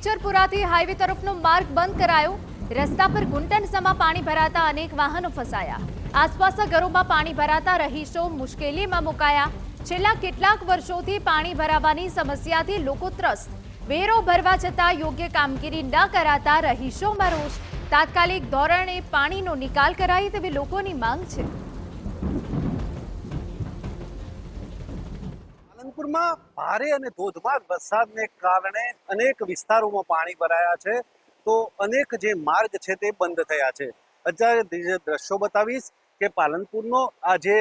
બેચરપુરાથી highway તરફનો માર્ગ બંધ કરાયો। રસ્તા પર ઘૂંટણસમાં પાણી ભરાતા અનેક વાહનો ફસાયા। આસપાસના ઘરોમાં પાણી ભરાતા રહીશો મુશ્કેલીમાં મુકાયા। છેલ્લા કેટલાક વર્ષોથી પાણી ભરાવાની સમસ્યાથી લોકો ત્રસ્ત। વેરો ભરવા છતાં યોગ્ય કામગીરી ન કરાતા રહીશોમાં રોષ। તાત્કાલિક ધોરણે પાણીનો નિકાલ કરાય તેવી લોકોની માંગ છે। પાલનપુરમાં ભારે અને ધોધમાર વરસાદને કારણે અનેક વિસ્તારોમાં પાણી ભરાયા છે, તો અનેક જે માર્ગ છે તે બંધ થયા છે। અત્યારે જે દ્રશ્યો બતાવીશ કે પાલનપુરનો આ જે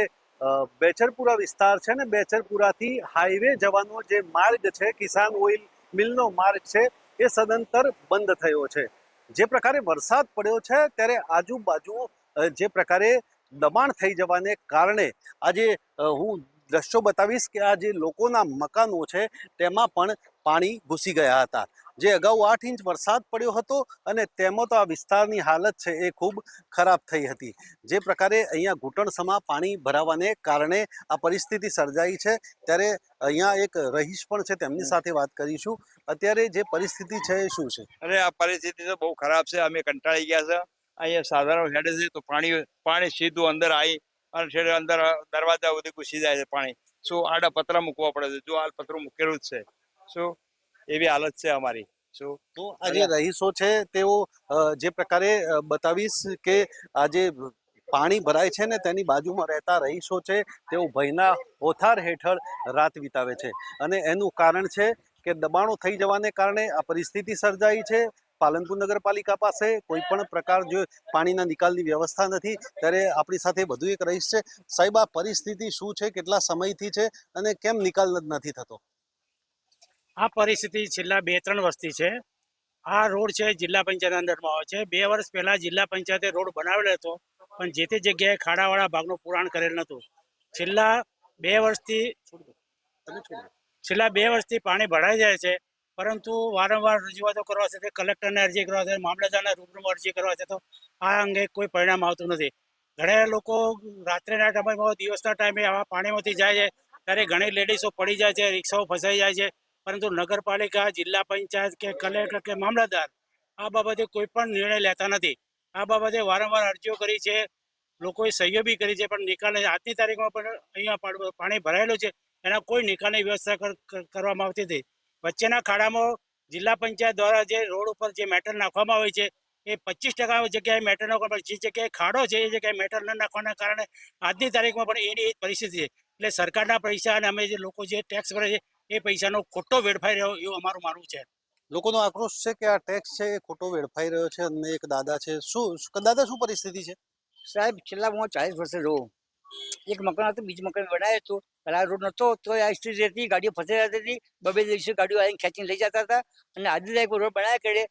બેચરપુરા વિસ્તાર છે ને, બેચરપુરાથી હાઈવે જવાનો જે માર્ગ છે, કિસાન ઓઇલ મિલનો માર્ગ છે, એ સદંતર બંધ થયો છે। જે પ્રકારે વરસાદ પડ્યો છે ત્યારે આજુબાજુ જે પ્રકારે દબાણ થઈ જવાને કારણે આજે હું દ્રશ્યો બતાવીશ કે આ જે લોકોના મકાનો છે તેમાં પણ પાણી ઘૂસી ગયા હતા। જે અગાઉ 8 ઇંચ વરસાદ પડ્યો હતો અને તેમાં તો આ વિસ્તારની હાલત છે એ ખૂબ ખરાબ થઈ હતી। જે પ્રકારે અહીંયા ઘૂંટણસમાં પાણી ભરાવાને કારણે આ પરિસ્થિતિ સર્જાઈ છે, ત્યારે અહીંયા એક રહીશ પણ છે, તેમની સાથે વાત કરીશું। અત્યારે જે પરિસ્થિતિ છે એ શું છે? અરે આ પરિસ્થિતિ તો બહુ ખરાબ છે। અમે કંટાળી ગયા છે। અહીંયા સાધારણ હેડે છે તો પાણી સીધું અંદર આવી અને છેલ્લે અંદર દરવાજા સુધી ઘૂસી જાય છે પાણી। શું આડા પતરા મૂકવા પડે છે, જો આ પતરું મૂકેલું જ છે। શું એવી હાલત છે અમારી। શું તો આ જે રહીશો છે તેઓ જે પ્રકારે બતાવીશ કે આ જે પાણી ભરાય છે ને તેની બાજુમાં રહેતા રહીશો છે તેઓ ભયના ઓથાર હેઠળ રાત વિતાવે છે, અને એનું કારણ છે કે દબાણો થઈ જવાને કારણે આ પરિસ્થિતિ સર્જાઈ છે। પાલનપુર નગરપાલિકા પાસે કોઈ પણ પ્રકાર જો પાણીના નિકાલની વ્યવસ્થા નથી। ત્યારે આપણી સાથે વધુ એક રહીશ છે। સાહેબ, આ પરિસ્થિતિ શું છે, કેટલા સમયથી છે અને કેમ નિકાલ નથી થતો? આ પરિસ્થિતિ છેલ્લા 2-3 વર્ષથી છે। આ રોડ છે જિલ્લા પંચાયત અંડરમાં આવે છે। 2 વર્ષ પહેલા જિલ્લા પંચાયતે રોડ બનાવેલો હતો, પણ જે તે જગ્યાએ ખાડાવાળા ભાગનું પુરાણ કરેલ નહોતું। છેલ્લા 2 વર્ષથી પાણી ભરાઈ જાય છે, પરંતુ વારંવાર રજૂઆતો કરવા છતાં કલેક્ટરને અરજી કરવા છે, મામલતદારને રૂબરૂ અરજી કરવા છે, તો આ અંગે કોઈ પરિણામ આવતું નથી। ઘણા લોકો રાત્રેના ટાઈમે દિવસના ટાઈમે આવા પાણીમાંથી જાય છે, ત્યારે ઘણી લેડીઝો પડી જાય છે, રિક્ષાઓ ફસાઈ જાય છે, પરંતુ નગરપાલિકા, જિલ્લા પંચાયત કે કલેક્ટર કે મામલતદાર આ બાબતે કોઈ પણ નિર્ણય લેતા નથી। આ બાબતે વારંવાર અરજીઓ કરી છે, લોકોએ સહીઓ બી કરી છે, પણ નિકાલ આજની તારીખમાં પણ અહીંયા પાણી ભરાયેલું છે, એના કોઈ નિકાલની વ્યવસ્થા કરવામાં આવતી નથી। વચ્ચેના ખાડામાં જિલ્લા પંચાયત દ્વારા જે રોડ ઉપર જે મેટલ નાખવામાં આવે છે એ 25% જગ્યાએ મેટલ નાખવામાં, જે જગ્યાએ ખાડો છે એ જગ્યાએ મેટલ ન નાખવાના કારણે આજની તારીખમાં પણ એની એ જ પરિસ્થિતિ છે। એટલે સરકારના પૈસા અને અમે જે લોકો જે ટેક્સ ભરે છે એ પૈસાનો ખોટો વેડફાઈ રહ્યો એવું અમારું માનવું છે। લોકોનો આક્રોશ છે કે આ ટેક્સ છે એ ખોટો વેડફાઈ રહ્યો છે। અને એક દાદા છે, દાદા શું પરિસ્થિતિ છે? સાહેબ, છેલ્લા હું 40 વર્ષે રહું। એક મકાન હતું, બીજું મકાન બનાવ્યું હતું, પેલા રોડ નહોતો તો આ સ્થિતિ હતી, ગાડીઓ ફસાઈ જતી હતી, 2-2 દિવસે ગાડીઓ આવીને ખેંચીને લઈ જતા હતા। અને આજની તારીખ રોડ બનાવ્યા કરે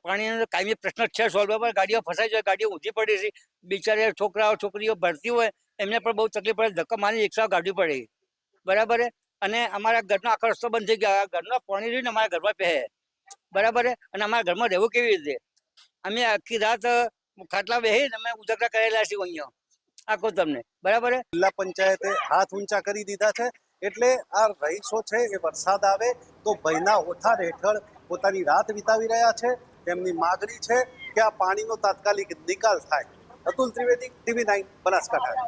પાણીનો કાયમી પ્રશ્ન છે સોલ્વ, પણ ગાડીઓ ફસાઈ જાય, ગાડીઓ ઊંધી પડી છે, બિચારા છોકરાઓ છોકરીઓ ભરતી હોય એમને પણ બહુ તકલીફ પડે, ધક્કા મારી રિક્ષા ગાડી પડે, બરાબર। અને અમારા ઘરનો આખો રસ્તો બંધ થઈ ગયો, ઘરનો પાણી રહીને અમારા ઘરમાં પહે, બરાબર। અને અમારા ઘરમાં રહેવું કેવી રીતે? અમે આખી રાત ખાટલા બેસીને અમે ઉજાગરા કરેલા છીએ અહીંયા આખો તમને, બરાબર। જિલ્લા પંચાયતે હાથ ઊંચા કરી દીધા છે, એટલે આ રહીશો છે એ વરસાદ આવે તો ભયના ઓથાર હેઠળ પોતાની રાત વિતાવી રહ્યા છે। તેમની માગણી છે કે આ પાણીનો તાત્કાલિક નિકાલ થાય। અતુલ ત્રિવેદી, TV9, બનાસકાંઠા।